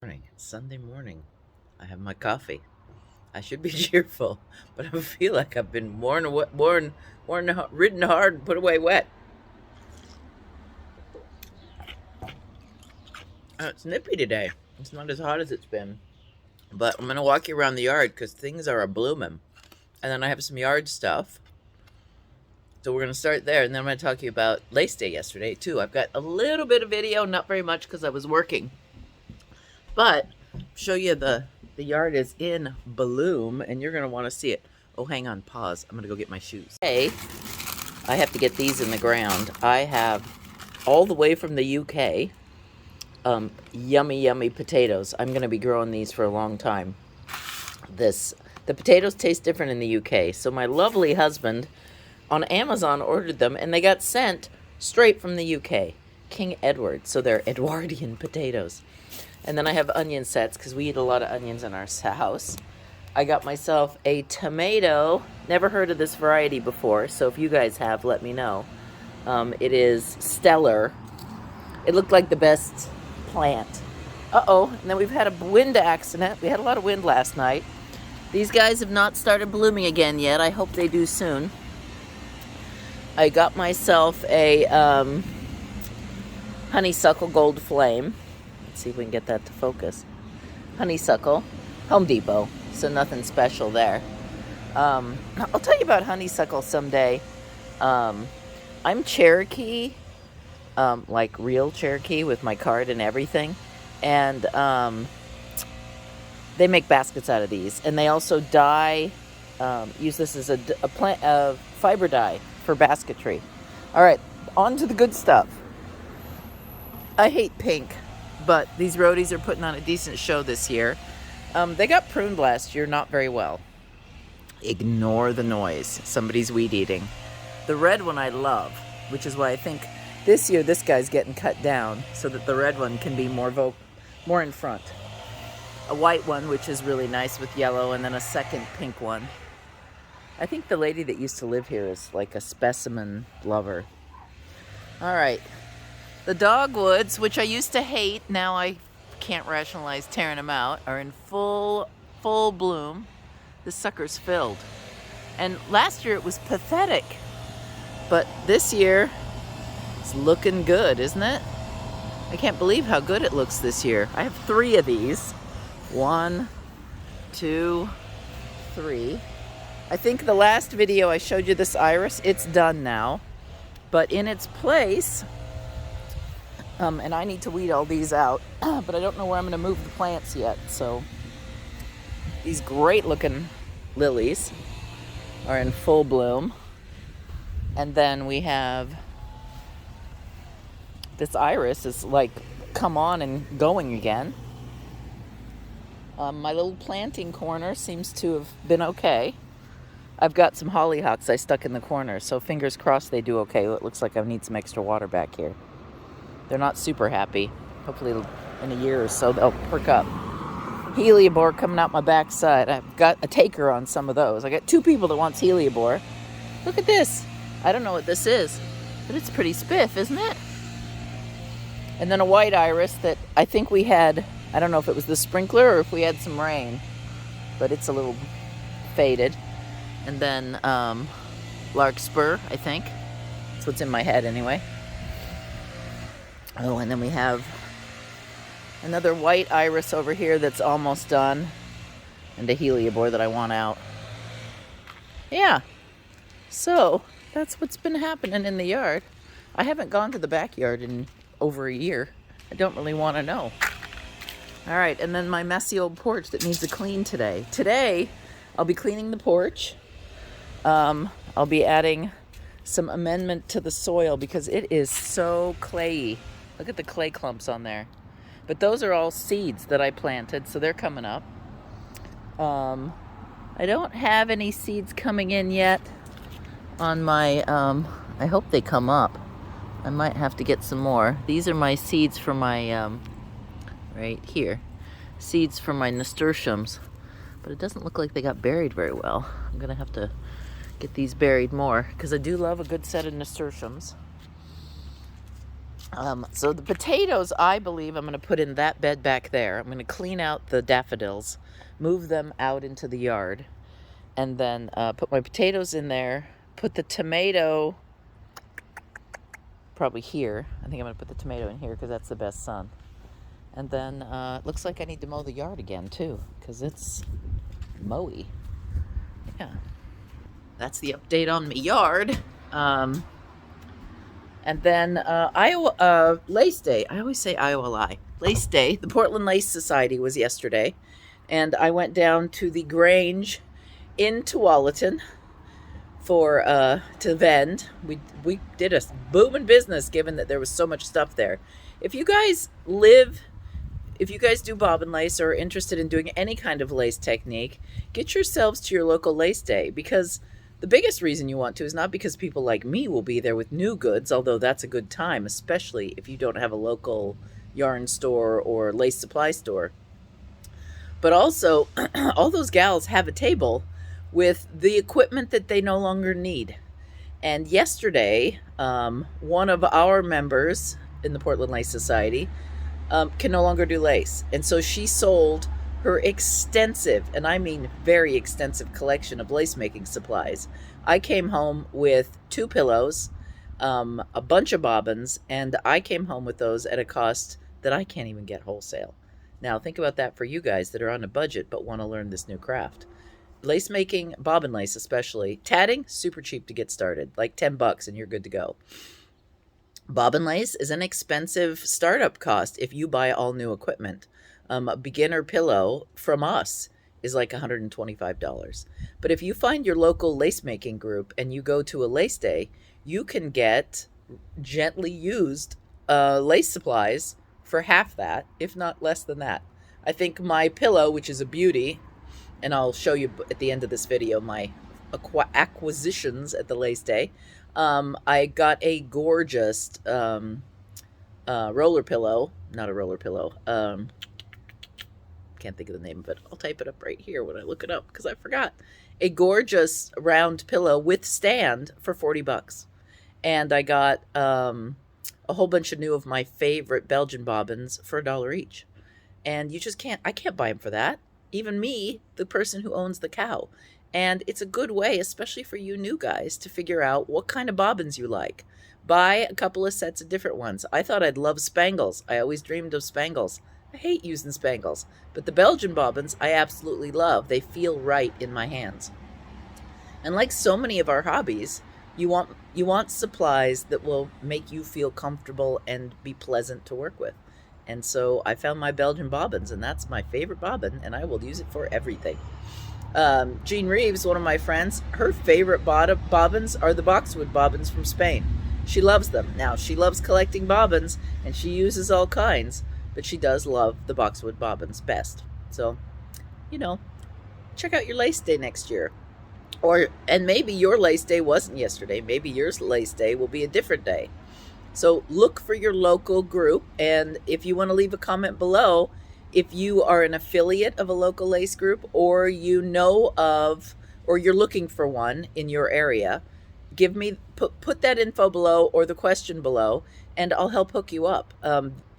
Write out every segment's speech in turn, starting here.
Morning. It's Sunday morning. I have my coffee. I should be cheerful, but I feel like I've been ridden hard, and put away wet. It's nippy today. It's not as hot as it's been, but I'm gonna walk you around the yard because things are a blooming, and then I have some yard stuff. So we're gonna start there, and then I'm gonna talk to you about Lace Day yesterday too. I've got a little bit of video, not very much because I was working, but show you the yard is in bloom, and you're gonna want to see it. Oh, hang on, pause. I'm gonna go get my shoes. Hey, I have to get these in the ground. I have all the way from the UK, yummy potatoes. I'm gonna be growing these for a long time. The potatoes taste different in the UK, so my lovely husband on Amazon ordered them, and they got sent straight from the UK, King Edward. So they're Edwardian potatoes. And then I have onion sets because we eat a lot of onions in our house. I got myself a tomato. Never heard of this variety before, so if you guys have, let me know. It is stellar. It looked like the best plant. Uh-oh, and then we've had a wind accident. We had a lot of wind last night. These guys have not started blooming again yet. I hope they do soon. I got myself a honeysuckle gold flame. Let's see if we can get that to focus. Honeysuckle, Home Depot, so nothing special there. I'll tell you about honeysuckle someday. I'm Cherokee, like real Cherokee with my card and everything, and they make baskets out of these, and they also dye. Use this as a fiber dye for basketry. All right, on to the good stuff. I hate pink, but these roadies are putting on a decent show this year. They got pruned last year, not very well. Ignore the noise. Somebody's weed eating. The red one I love, which is why I think this year this guy's getting cut down so that the red one can be more in front. A white one, which is really nice with yellow, and then a second pink one. I think the lady that used to live here is like a specimen lover. All right. The dogwoods, which I used to hate, now I can't rationalize tearing them out, are in full bloom. This sucker's filled. And last year it was pathetic. But this year, it's looking good, isn't it? I can't believe how good it looks this year. I have 3 of these. 1, 2, 3. I think the last video I showed you this iris, it's done now. But in its place, and I need to weed all these out, but I don't know where I'm going to move the plants yet. So these great looking lilies are in full bloom. And then we have this iris is like come on and going again. My little planting corner seems to have been okay. I've got some hollyhocks I stuck in the corner, so fingers crossed they do okay. It looks like I need some extra water back here. They're not super happy. Hopefully in a year or so they'll perk up. Heliobor coming out my backside. I've got a taker on some of those. I got 2 people that wants heliobor. Look at this. I don't know what this is, but it's pretty spiff, isn't it? And then a white iris that I think we had, I don't know if it was the sprinkler or if we had some rain, but it's a little faded. And then larkspur, I think. That's what's in my head anyway. Oh, and then we have another white iris over here that's almost done, and a heliobor that I want out. Yeah, so that's what's been happening in the yard. I haven't gone to the backyard in over a year. I don't really want to know. All right, and then my messy old porch that needs a clean today. Today, I'll be cleaning the porch. I'll be adding some amendment to the soil because it is so clayey. Look at the clay clumps on there. But those are all seeds that I planted, so they're coming up. I don't have any seeds coming in yet on my, I hope they come up. I might have to get some more. These are my seeds for my, right here. Seeds for my nasturtiums. But it doesn't look like they got buried very well. I'm going to have to get these buried more because I do love a good set of nasturtiums. So the potatoes, I believe I'm going to put in that bed back there. I'm going to clean out the daffodils, move them out into the yard, and then put my potatoes in there, put the tomato probably here. I think I'm going to put the tomato in here because that's the best sun. And then it looks like I need to mow the yard again too because it's mowy. Yeah, that's the update on my yard. And then Iowa Lace Day. I always say Iowa Lie. Lace Day. The Portland Lace Society was yesterday, and I went down to the Grange in Tualatin for to vend. We did a booming business given that there was so much stuff there. If you guys do bobbin lace or are interested in doing any kind of lace technique, get yourselves to your local lace day because the biggest reason you want to is not because people like me will be there with new goods, although that's a good time, especially if you don't have a local yarn store or lace supply store. But also, all those gals have a table with the equipment that they no longer need. And yesterday, one of our members in the Portland Lace Society can no longer do lace. And so she sold her extensive, and I mean very extensive, collection of lace making supplies. I came home with 2 pillows, a bunch of bobbins, and I came home with those at a cost that I can't even get wholesale. Now, think about that for you guys that are on a budget but want to learn this new craft. Lace making, bobbin lace especially. Tatting, super cheap to get started, like $10 and you're good to go. Bobbin lace is an expensive startup cost if you buy all new equipment. A beginner pillow from us is like $125. But if you find your local lace making group and you go to a lace day, you can get gently used lace supplies for half that, if not less than that. I think my pillow, which is a beauty, and I'll show you at the end of this video my acquisitions at the lace day. I got a gorgeous roller pillow, not a roller pillow. Can't think of the name of it. I'll type it up right here when I look it up because I forgot. A gorgeous round pillow with stand for $40. And I got a whole bunch of new of my favorite Belgian bobbins for $1 each. And you just can't, I can't buy them for that. Even me, the person who owns the cow. And it's a good way, especially for you new guys, to figure out what kind of bobbins you like. Buy a couple of sets of different ones. I thought I'd love spangles. I always dreamed of spangles. I hate using spangles. But the Belgian bobbins, I absolutely love. They feel right in my hands. And like so many of our hobbies, you want supplies that will make you feel comfortable and be pleasant to work with. And so I found my Belgian bobbins, and that's my favorite bobbin, and I will use it for everything. Jean Reeves, one of my friends, her favorite bobbins are the boxwood bobbins from Spain. She loves them. Now, she loves collecting bobbins, and she uses all kinds, but she does love the boxwood bobbins best. So, check out your lace day next year. And maybe your lace day wasn't yesterday. Maybe your lace day will be a different day. So look for your local group, and if you want to leave a comment below, if you are an affiliate of a local lace group or you know of, or you're looking for one in your area, put that info below or the question below, and I'll help hook you up.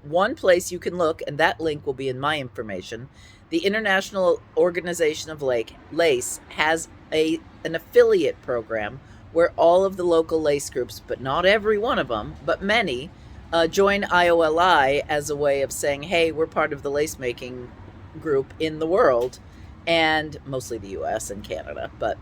One place you can look, and that link will be in my information, the International Organization of Lace has an affiliate program where all of the local lace groups, but not every one of them, but many, join IOLI as a way of saying, hey, we're part of the lace making group in the world, and mostly the US and Canada. But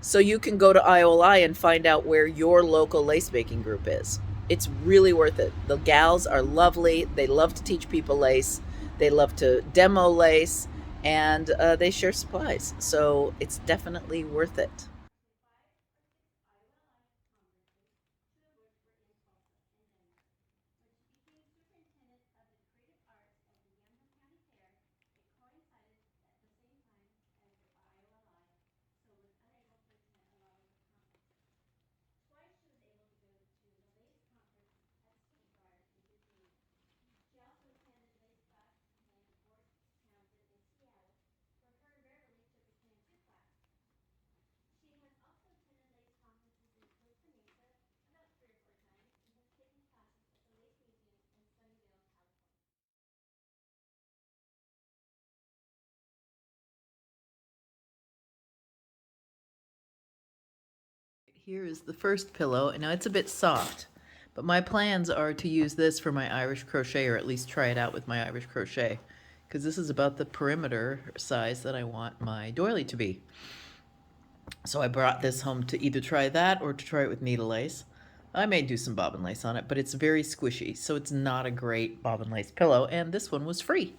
so you can go to IOLI and find out where your local lace making group is. It's really worth it. The gals are lovely. They love to teach people lace. They love to demo lace, and they share supplies. So it's definitely worth it. Here is the first pillow, and now it's a bit soft, but my plans are to use this for my Irish crochet, or at least try it out with my Irish crochet, because this is about the perimeter size that I want my doily to be. So I brought this home to either try that or to try it with needle lace. I may do some bobbin lace on it, but it's very squishy, so it's not a great bobbin lace pillow, and this one was free.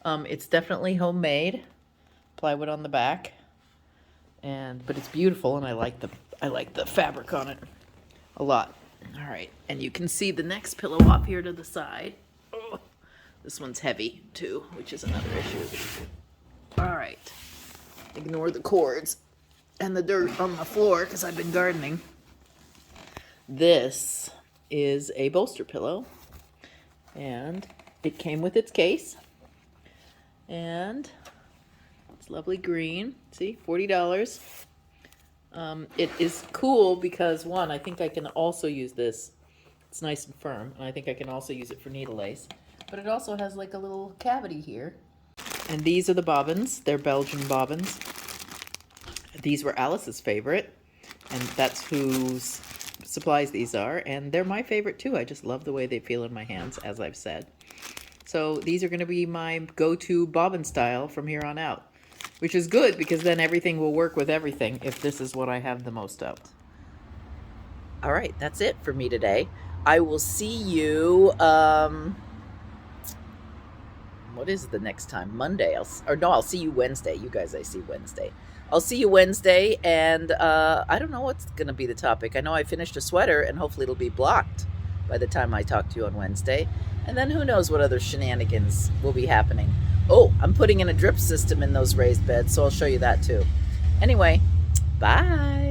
It's definitely homemade, plywood on the back, but it's beautiful, and I like the fabric on it a lot. All right, and you can see the next pillow off here to the side. Oh, this one's heavy too, which is another issue. All right, ignore the cords and the dirt on the floor because I've been gardening. This is a bolster pillow, and it came with its case, and it's lovely green. See, $40. It is cool because, one, I think I can also use this. It's nice and firm, and I think I can also use it for needle lace. But it also has like a little cavity here. And these are the bobbins. They're Belgian bobbins. These were Alice's favorite, and that's whose supplies these are, and they're my favorite too. I just love the way they feel in my hands, as I've said. So these are going to be my go-to bobbin style from here on out, which is good because then everything will work with everything if this is what I have the most of. All right, that's it for me today. I will see you, what is the next time? Monday. I'll see you Wednesday. You guys, I see Wednesday. I'll see you Wednesday, and I don't know what's going to be the topic. I know I finished a sweater, and hopefully it'll be blocked by the time I talk to you on Wednesday. And then who knows what other shenanigans will be happening. Oh, I'm putting in a drip system in those raised beds, so I'll show you that too. Anyway, bye.